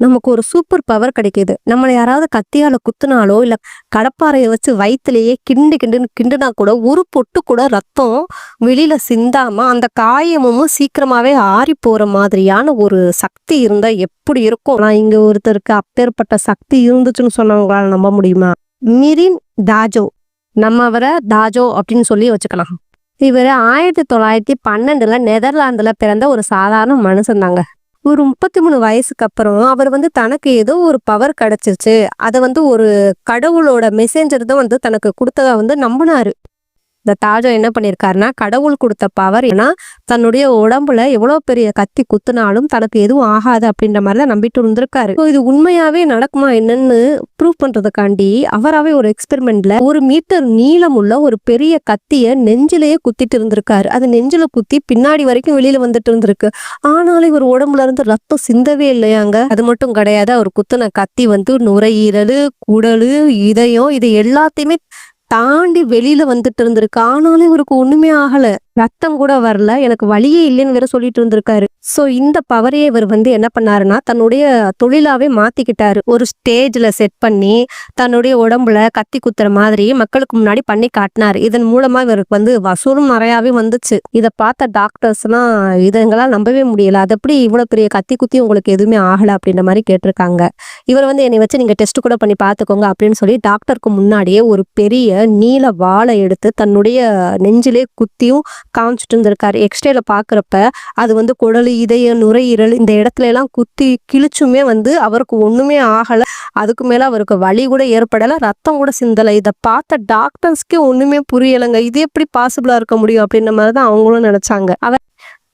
நமக்கு ஒரு super power கிடைக்குது. நம்மள யாராவது கத்தியால குத்துனாலோ, இல்ல கடப்பாரைய வச்சு வயித்துலயே கிண்டுன்னு கிண்டுனா கூட, ஒரு பொட்டு கூட ரத்தம் வெளியில சிந்தாம, அந்த காயமும் சீக்கிரமாவே ஆறிப் போற மாதிரியான ஒரு சக்தி இருந்தா எப்படி இருக்கும்? ஆனா இங்க ஒருத்தருக்கு அப்பேற்பட்ட சக்தி இருந்துச்சுன்னு சொன்னா உங்களால நம்ப முடியுமா? மிரின் டாஜோ. நம்ம அவர தாஜோ அப்படின்னு சொல்லி வச்சுக்கலாம். இவரு 1912ல நெதர்லாந்துல பிறந்த ஒரு சாதாரண மனுஷன் தாங்க. ஒரு 33 வயசுக்கு அப்புறம் அவர் தனக்கு ஏதோ ஒரு பவர் கிடைச்சிருச்சு. அத ஒரு கடவுளோட மெசேஞ்சர் தான் தனக்கு குடுத்ததா நம்புனாரு. இந்த தாஜோ என்ன பண்ணியிருக்காருன்னா, கடவுள் குடுத்த பவர் ஏன்னா, தன்னுடைய உடம்புல எவ்வளோ பெரிய கத்தி குத்துனாலும் தனக்கு எதுவும் ஆகாது அப்படின்ற மாரி தான் நம்பிட்டு இருந்திருக்காரு. இது உண்மையாவே நடக்குமா என்னன்னு ப்ரூவ் பண்றதுக்காண்டி, அவராவே ஒரு எக்ஸ்பெரிமெண்ட்ல 1 மீட்டர் நீளமுள்ள ஒரு பெரிய கத்திய நெஞ்சிலேயே குத்திட்டு இருந்திருக்காரு. அது நெஞ்சில குத்தி பின்னாடி வரைக்கும் வெளியில வந்துட்டு இருந்திருக்கு. ஆனாலும் இவர் உடம்புல இருந்து ரத்தம் சிந்தவே இல்லையாங்க. அது மட்டும் கிடையாது. அவர் குத்துன கத்தி நுரையீரலு, குடலு, இதயம் இது எல்லாத்தையுமே தாண்டி வெளியில வந்துட்டு இருந்திருக்கு. ஆனாலும் இவருக்கு ஒண்ணுமே ஆகல. ரத்தம் கூட வரல. எனக்கு வலியே இல்லைன்னு வேற சொல்லிட்டு இருந்திருக்காரு. சோ இந்த பவரையே இவர் என்ன பண்ணாருன்னா, தன்னுடைய தொழிலாவே மாத்திக்கிட்டாரு. ஒரு ஸ்டேஜ்ல செட் பண்ணி, தன்னுடைய உடம்புல கத்தி குத்துற மாதிரி மக்களுக்கு முன்னாடி பண்ணி காட்டினாரு. இதன் மூலமா இவருக்கு வசூலும் நிறையாவே வந்துச்சு. இத பார்த்த டாக்டர்ஸ்லாம் இத எங்களால நம்பவே முடியல. அது எப்படி இவ்வளவு பெரிய கத்தி குத்தி உங்களுக்கு எதுவுமே ஆகல அப்படின்ற மாதிரி கேட்டிருக்காங்க. இவர் என்னை வச்சு நீங்க டெஸ்ட் கூட பண்ணி பார்த்துக்கோங்க அப்படின்னு சொல்லி டாக்டருக்கு முன்னாடியே ஒரு பெரிய நீல வாளை எடுத்து தன்னுடைய நெஞ்சிலே குத்தியும் காமிச்சிட்டு இருந்திருக்காரு. எக்ஸ்ரேல பாக்குறப்ப அது குடலு, இதயம், நுரையீரல் இந்த இடத்துல எல்லாம் குத்தி கிழிச்சுமே அவருக்கு ஒண்ணுமே ஆகல. அதுக்கு மேல அவருக்கு வலி கூட ஏற்படல, ரத்தம் கூட சிந்தல. இத பார்த்த டாக்டர்ஸ்க்கே ஒண்ணுமே புரியலைங்க. இது எப்படி பாசிபிளா இருக்க முடியும் அப்படின்ற மாதிரிதான் அவங்களும் நினைச்சாங்க.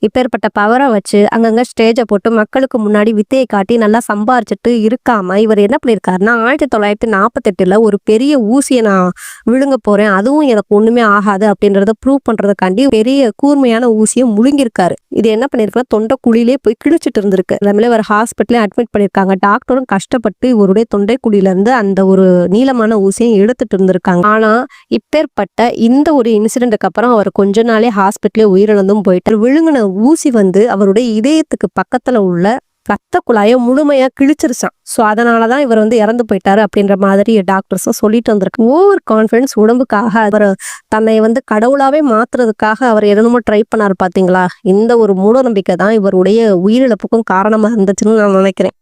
இப்பேற்பட்ட பவரை வச்சு அங்கங்க ஸ்டேஜை போட்டு மக்களுக்கு முன்னாடி வித்தையை காட்டி நல்லா சம்பாரிச்சுட்டு இருக்காம இவர் என்ன பண்ணியிருக்காருன்னா, 1948ல ஒரு பெரிய ஊசியை நான் விழுங்க போறேன், அதுவும் எனக்கு ஒண்ணுமே ஆகாது அப்படின்றத ப்ரூவ் பண்றதுக்காண்டி பெரிய கூர்மையான ஊசியை முழுங்கிருக்காரு. இது என்ன பண்ணிருக்குன்னா, தொண்டை குழியிலே போய் கிழிச்சிட்டு இருந்திருக்கு. அதுமாதிரி ஒரு ஹாஸ்பிட்டலே அட்மிட் பண்ணிருக்காங்க. டாக்டரும் கஷ்டப்பட்டு இவருடைய தொண்டை குழியில இருந்து அந்த ஒரு நீளமான ஊசியை எடுத்துட்டு இருந்திருக்காங்க. ஆனா இப்பேற்பட்ட இந்த ஒரு இன்சிடென்ட்டுக்கு அப்புறம் அவர் கொஞ்ச நாளே ஹாஸ்பிட்டலே உயிரிழந்தும் போயிட்டார். விழுங்கின ஊசி அவருடைய இதயத்துக்கு பக்கத்துல உள்ள ரத்த குழாயை முழுமையா கிழிச்சிருச்சான். சோ அதனாலதான் இவர் இறந்து போயிட்டாரு அப்படின்ற மாதிரி டாக்டர்ஸும் சொல்லிட்டு வந்திருக்கு. ஓவர் கான்பிடன்ஸ் உடம்புக்காக அவர் தன்னை கடவுளாவே மாத்துறதுக்காக அவர் என்னமோ ட்ரை பண்ணாரு பாத்தீங்களா. இந்த ஒரு மூட நம்பிக்கை தான் இவருடைய உயிரிழப்புக்கும் காரணமா இருந்துச்சுன்னு நான் நினைக்கிறேன்.